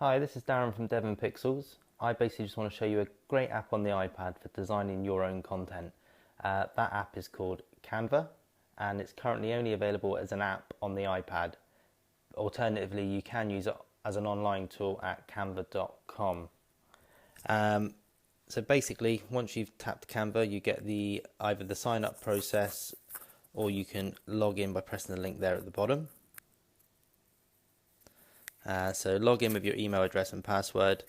Hi, this is Darren from Devon Pixels. I basically just want to show you a great app on the iPad for designing your own content. That app is called Canva, and it's currently only available as an app on the iPad. Alternatively, you can use it as an online tool at canva.com. So basically, once you've tapped Canva, you get either the sign up process, or you can log in by pressing the link there at the bottom. So log in with your email address and password,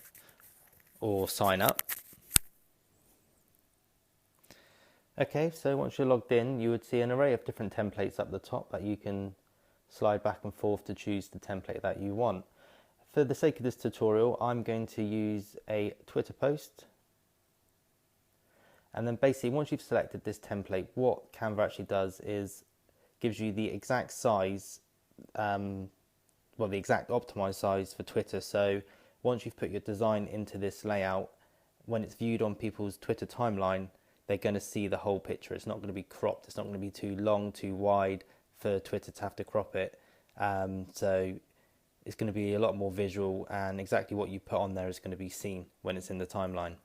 or sign up. Okay, so once you're logged in, you would see an array of different templates up the top that you can slide back and forth to choose the template that you want. For the sake of this tutorial, I'm going to use a Twitter post. And then basically, once you've selected this template, what Canva actually does is gives you the exact size, the exact optimized size for Twitter. So once you've put your design into this layout, when it's viewed on people's Twitter timeline, they're going to see the whole picture. It's not going to be cropped. It's not going to be too long, too wide for Twitter to have to crop it. So it's going to be a lot more visual, and exactly what you put on there is going to be seen when it's in the timeline.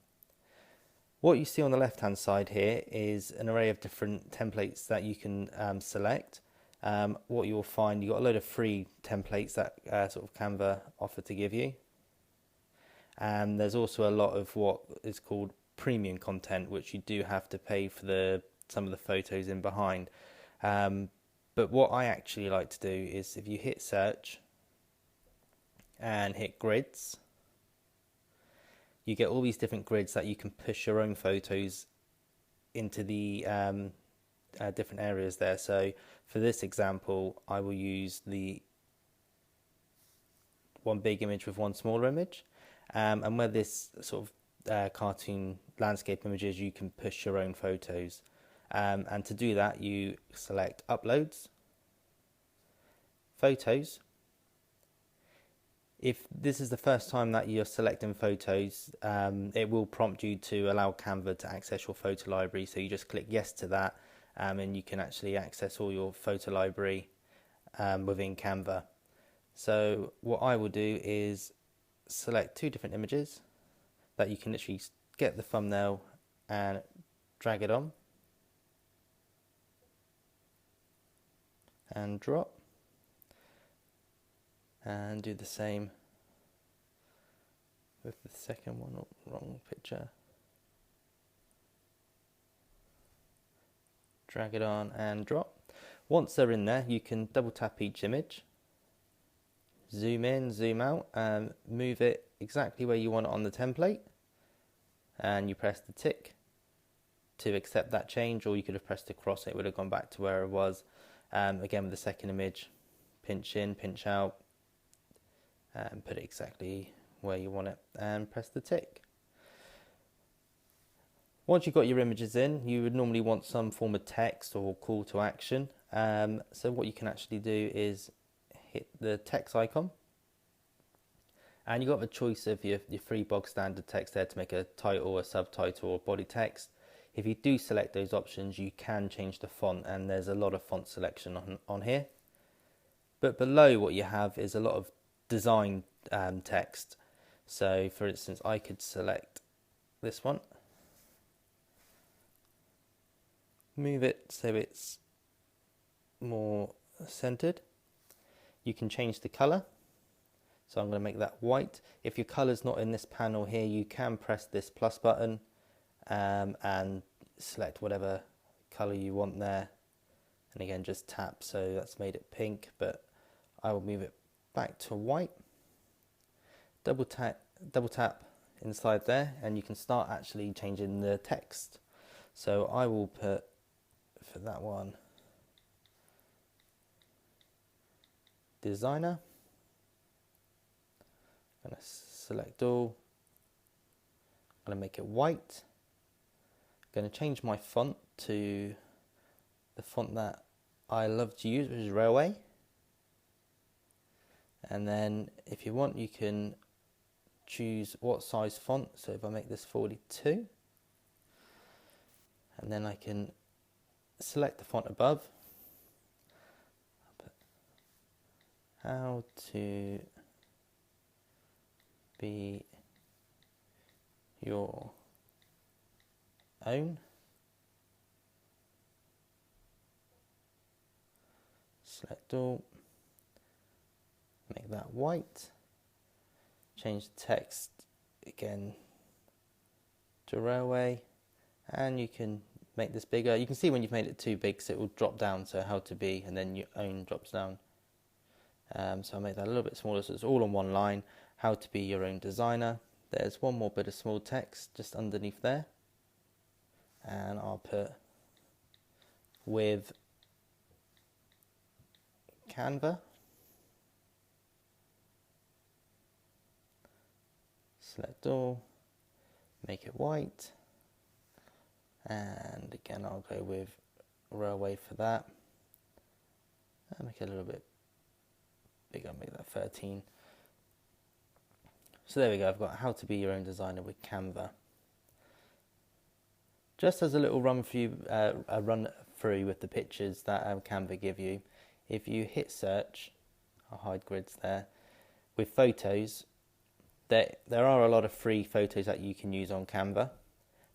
What you see on the left-hand side here is an array of different templates that you can select. What you'll find, you've got a load of free templates that sort of Canva offer to give you. And there's also a lot of what is called premium content, which you do have to pay for some of the photos in behind. But what I actually like to do is, if you hit search and hit grids, you get all these different grids that you can push your own photos into the different areas there. So for this example, I will use the one big image with one smaller image, and where this sort of cartoon landscape images, you can push your own photos, and to do that you select uploads, photos. If this is the first time that you're selecting photos, it will prompt you to allow Canva to access your photo library, so you just click yes to that, and you can actually access all your photo library within Canva. So what I will do is select two different images that you can literally get the thumbnail and drag it on and drop, and do the same with the second one. Oh, wrong picture. Drag it on and drop. Once they're in there, you can double tap each image, zoom in, zoom out, and move it exactly where you want it on the template, and you press the tick to accept that change, or you could have pressed the cross, it would have gone back to where it was. Again, with the second image, pinch in, pinch out, and put it exactly where you want it, and press the tick. Once you've got your images in, you would normally want some form of text or call to action. So what you can actually do is hit the text icon, and you've got the choice of your free bog standard text there to make a title, a subtitle, or body text. If you do select those options, you can change the font, and there's a lot of font selection on here. But below what you have is a lot of design text. So for instance, I could select this one, move it so it's more centered. You can change the color, so I'm going to make that white. If your color's not in this panel here, you can press this plus button and select whatever color you want there, and again just tap, so that's made it pink, but I will move it back to white. Double tap inside there, and you can start actually changing the text. So I will put, for that one, designer. I'm going to select all. I'm going to make it white. I'm going to change my font to the font that I love to use, which is Railway. And then if you want, you can choose what size font. So if I make this 42, and then I can select the font above. How to be your own. Select all, make that white, change the text again to railway, and you can make this bigger. You can see when you've made it too big, so it will drop down, so how to be, and then your own drops down. So I'll make that a little bit smaller so it's all on one line. How to be your own designer. There's one more bit of small text just underneath there, and I'll put with Canva. Select all, make it white, and again I'll go with railway for that. I'll make it a little bit bigger, make that 13. So there we go, I've got how to be your own designer with Canva. Just as a little run through with the pictures that Canva give you, if you hit search, I'll hide grids there, with photos, there are a lot of free photos that you can use on Canva,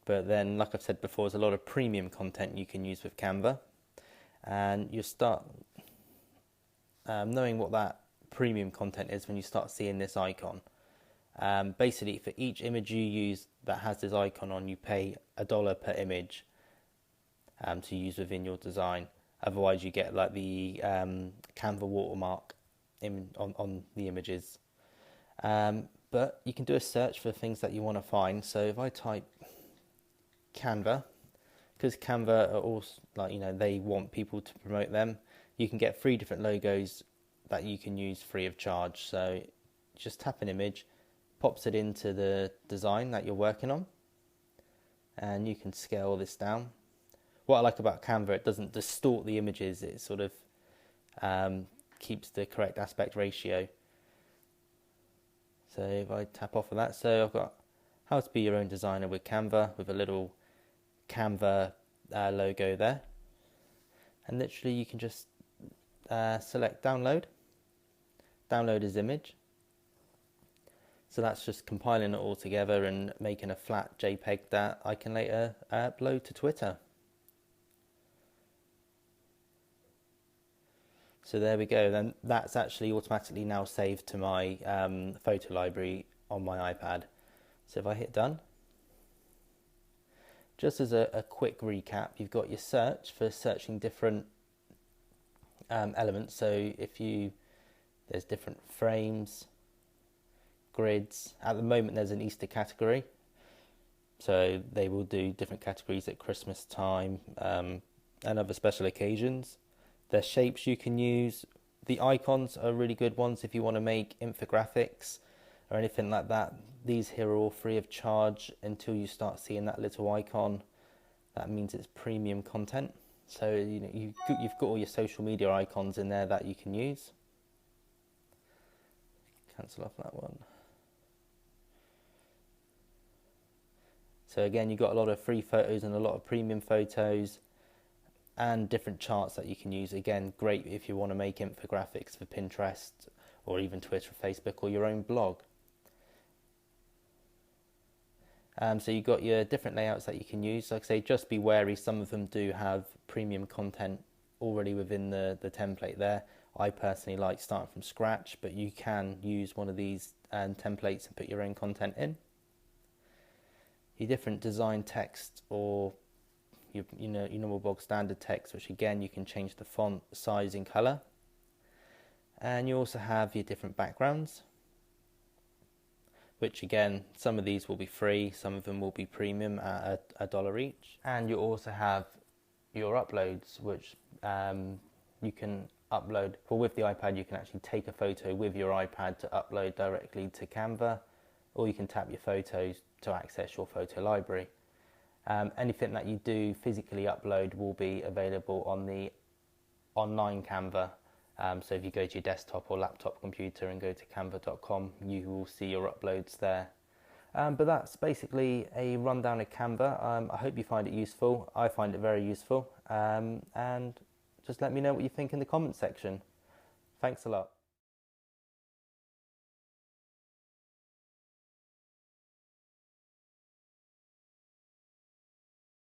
but then like I've said before, there's a lot of premium content you can use with Canva, and you start knowing what that premium content is when you start seeing this icon. Basically, for each image you use that has this icon on, you pay $1 per image to use within your design. Otherwise, you get like the Canva watermark on the images. But you can do a search for things that you want to find. So if I type Canva, because Canva are also, like, you know, they want people to promote them, you can get 3 different logos that you can use free of charge. So just tap an image, pops it into the design that you're working on, and you can scale this down. What I like about Canva, it doesn't distort the images, it sort of keeps the correct aspect ratio. So if I tap off of that, so I've got how to be your own designer with Canva, with a little Canva logo there, and literally you can just select download as image. So that's just compiling it all together and making a flat JPEG that I can later upload to Twitter. So there we go, then that's actually automatically now saved to my photo library on my iPad. So if I hit done, just as a quick recap, you've got your search for searching different elements. So there's different frames, grids. At the moment there's an Easter category, so they will do different categories at Christmas time and other special occasions. There's shapes you can use. The icons are really good ones if you want to make infographics or anything like that. These here are all free of charge until you start seeing that little icon. That means it's premium content. So you know, you've got all your social media icons in there that you can use. Cancel off that one. So again, you've got a lot of free photos and a lot of premium photos and different charts that you can use. Again, great if you want to make infographics for Pinterest or even Twitter or Facebook or your own blog. So you've got your different layouts that you can use. Like I say, just be wary, some of them do have premium content already within the template there. I personally like starting from scratch, but you can use one of these templates and put your own content in. Your different design text or your normal bog standard text, which again you can change the font size and color. And you also have your different backgrounds, which again, some of these will be free, some of them will be premium at $1 each. And you also have your uploads, which you can upload. Well, with the iPad you can actually take a photo with your iPad to upload directly to Canva, or you can tap your photos to access your photo library. Anything that you do physically upload will be available on the online Canva. So if you go to your desktop or laptop computer and go to canva.com, you will see your uploads there. But that's basically a rundown of Canva. I hope you find it useful. I find it very useful. And just let me know what you think in the comments section. Thanks a lot.